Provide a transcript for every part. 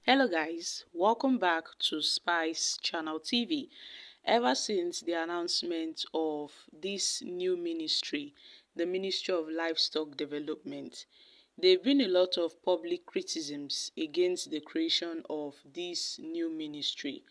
Hello guys, welcome back to Spice Channel TV. Ever since the announcement of this new ministry, the Ministry of Livestock Development, there have been a lot of public criticisms against the creation of this new ministry.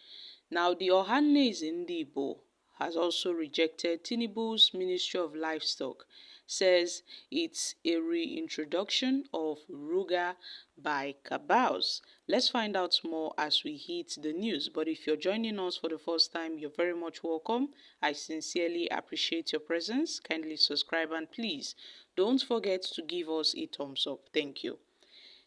Now, the Ohanaze Igbo has also rejected Tinubu's Ministry of Livestock, says it's a reintroduction of Ruga by Cabals. Let's find out more as we hit the news. But if you're joining us for the first time, you're very much welcome. I sincerely appreciate your presence. Kindly subscribe and please don't forget to give us a thumbs up. Thank you.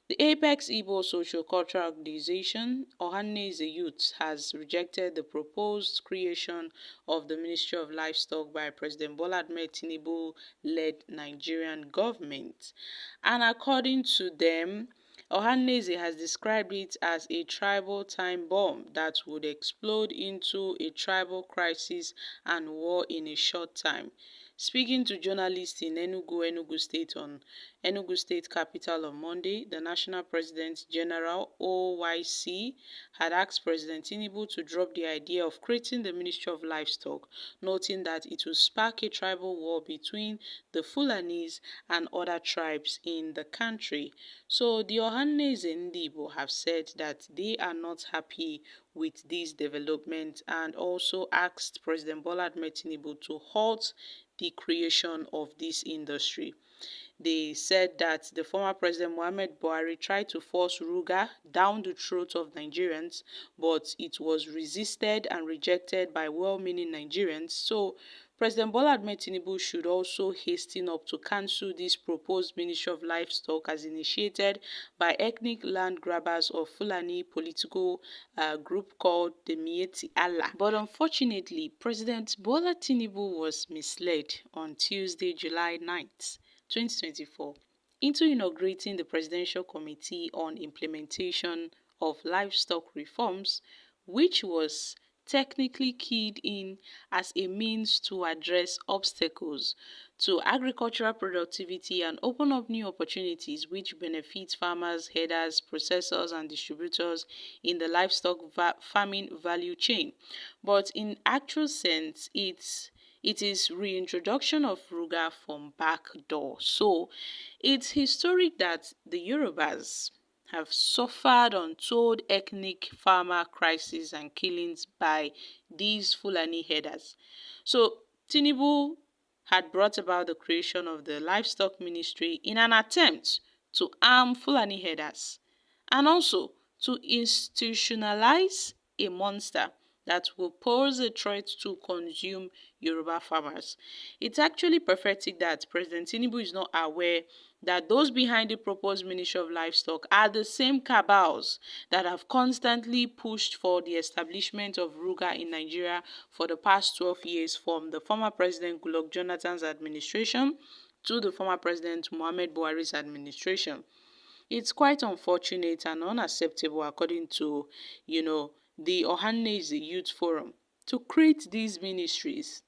The Apex Igbo Socio-Cultural Organization, Ohanaze Youth, has rejected the proposed creation of the Ministry of Livestock by President Bola Ahmed Tinubu-led Nigerian government. And according to them, Ohanaze has described it as a tribal time bomb that would explode into a tribal crisis and war in a short time. Speaking to journalists in Enugu State capital on Monday, the National President General (OYC) had asked President Tinubu to drop the idea of creating the Ministry of Livestock, noting that it would spark a tribal war between the Fulanese and other tribes in the country. So the Ohanaze Igbo have said that they are not happy with this development and also asked President Bola Ahmed Tinubu to halt the creation of this industry. They said that the former President Muhammad Buhari tried to force Ruga down the throat of Nigerians, but it was resisted and rejected by well-meaning Nigerians. So President Bola Ahmed Tinubu should also hasten up to cancel this proposed Ministry of Livestock as initiated by ethnic land grabbers of Fulani political group called the Miyetti Allah. But unfortunately, President Bola Tinubu was misled on Tuesday, July 9th. 2024 into inaugurating the Presidential Committee on Implementation of Livestock Reforms, which was technically keyed in as a means to address obstacles to agricultural productivity and open up new opportunities which benefit farmers, herders, processors and distributors in the livestock farming value chain. But in actual sense, it is reintroduction of Ruga from back door. So it's historic that the Yorubas have suffered untold ethnic farmer crisis and killings by these Fulani herders. So Tinubu had brought about the creation of the livestock ministry in an attempt to arm Fulani herders and also to institutionalize a monster that will pose a threat to consume Yoruba farmers. It's actually pathetic that President Tinubu is not aware that those behind the proposed Ministry of Livestock are the same cabals that have constantly pushed for the establishment of Ruga in Nigeria for the past 12 years, from the former President Goodluck Jonathan's administration to the former President Muhammad Buhari's administration. It's quite unfortunate and unacceptable, according to, the Ohanaze Youth Forum, to create these ministries,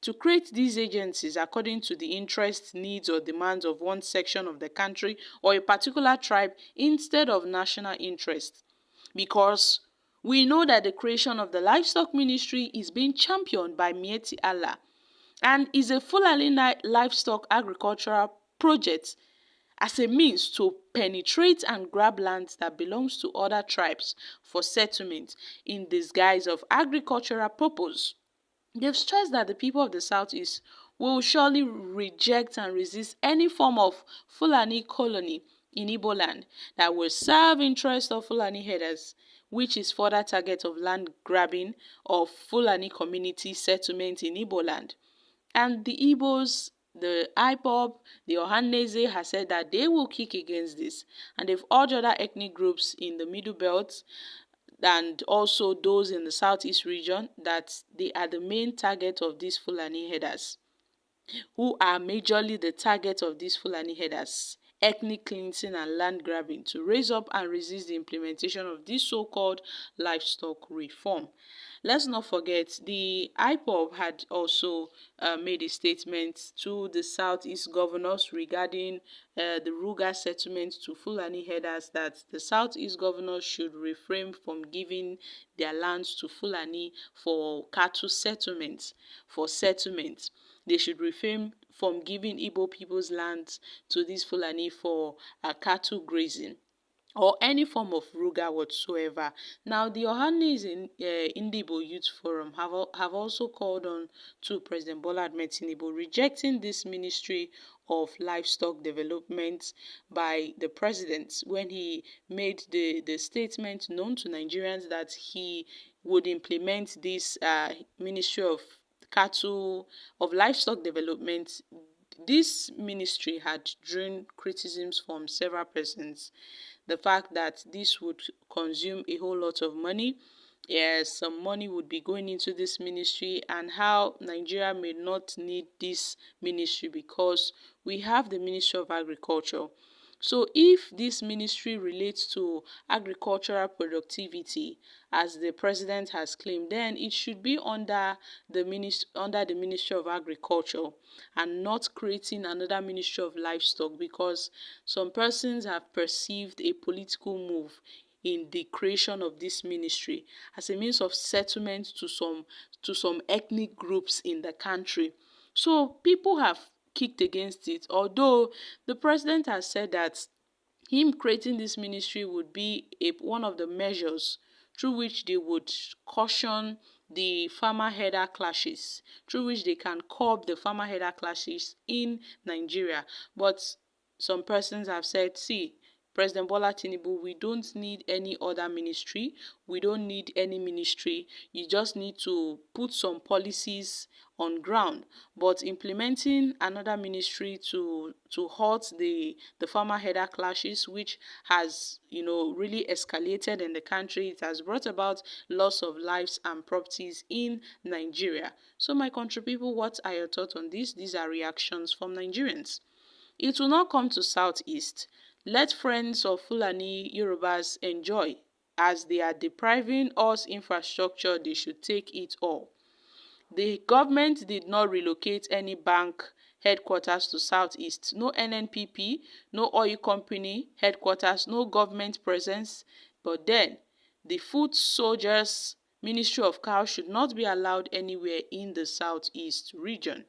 to create these agencies according to the interests, needs or demands of one section of the country or a particular tribe instead of national interest. Because we know that the creation of the livestock ministry is being championed by Miyetti Allah and is a Fulani livestock agricultural project as a means to penetrate and grab lands that belongs to other tribes for settlement in disguise of agricultural purpose. They've stressed that the people of the Southeast will surely reject and resist any form of Fulani colony in Igbo land that will serve interest of Fulani herders, which is further target of land grabbing of Fulani community settlement in Igbo land. And the Igbos, the IPOB, the Ohanaze has said that they will kick against this, and they've urged other ethnic groups in the Middle Belt and also those in the Southeast region that they are the main target of these Fulani herders, who are majorly the target of these Fulani herders. ethnic cleansing and land grabbing to raise up and resist the implementation of this so-called livestock reform. Let's not forget the IPOB had also made a statement to the Southeast governors regarding the Ruga settlement to Fulani herders that the Southeast governors should refrain from giving their lands to Fulani for cattle settlements, for settlements. They should refrain from giving Igbo people's lands to these Fulani for cattle grazing or any form of Ruga whatsoever. Now, the Ohanaze in Indibo Youth Forum have also called on to President Bola Ahmed Tinubu, rejecting this Ministry of Livestock Development by the president when he made the statement known to Nigerians that he would implement this Ministry of Livestock Development. This ministry had drawn criticisms from several persons. The fact that this would consume a whole lot of money, yes, some money would be going into this ministry, and how Nigeria may not need this ministry because we have the Ministry of Agriculture. So if this ministry relates to agricultural productivity, as the president has claimed, then it should be under the Ministry of Agriculture and not creating another Ministry of Livestock, because some persons have perceived a political move in the creation of this ministry as a means of settlement to some ethnic groups in the country. So people have kicked against it, although the president has said that him creating this ministry would be one of the measures through which they would caution the farmer-herder clashes, through which they can curb the farmer-herder clashes in Nigeria. But some persons have said, see, President Bola Tinubu, we don't need any other ministry. We don't need any ministry. You just need to put some policies on ground. But implementing another ministry to halt the farmer herder clashes, which has really escalated in the country, it has brought about loss of lives and properties in Nigeria. So my country people, what are your thoughts on this? These are reactions from Nigerians. It will not come to Southeast. Let friends of Fulani Yorubas enjoy. As they are depriving us infrastructure, they should take it all. The government did not relocate any bank headquarters to Southeast. No NNPP, no oil company headquarters, no government presence. But then, the foot soldiers, Ministry of Cows should not be allowed anywhere in the Southeast region.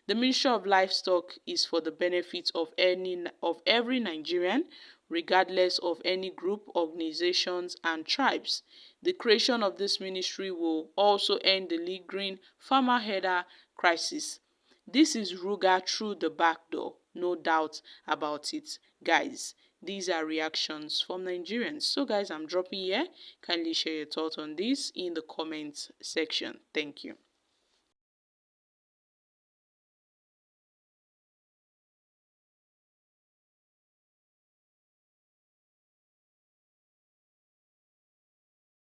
The Ministry of Livestock is for the benefit of every Nigerian, regardless of any group, organizations, and tribes. The creation of this ministry will also end the lingering farmer-herder crisis. This is Ruga through the back door, no doubt about it. Guys, these are reactions from Nigerians. So guys, I'm dropping here. Kindly share your thoughts on this in the comments section. Thank you.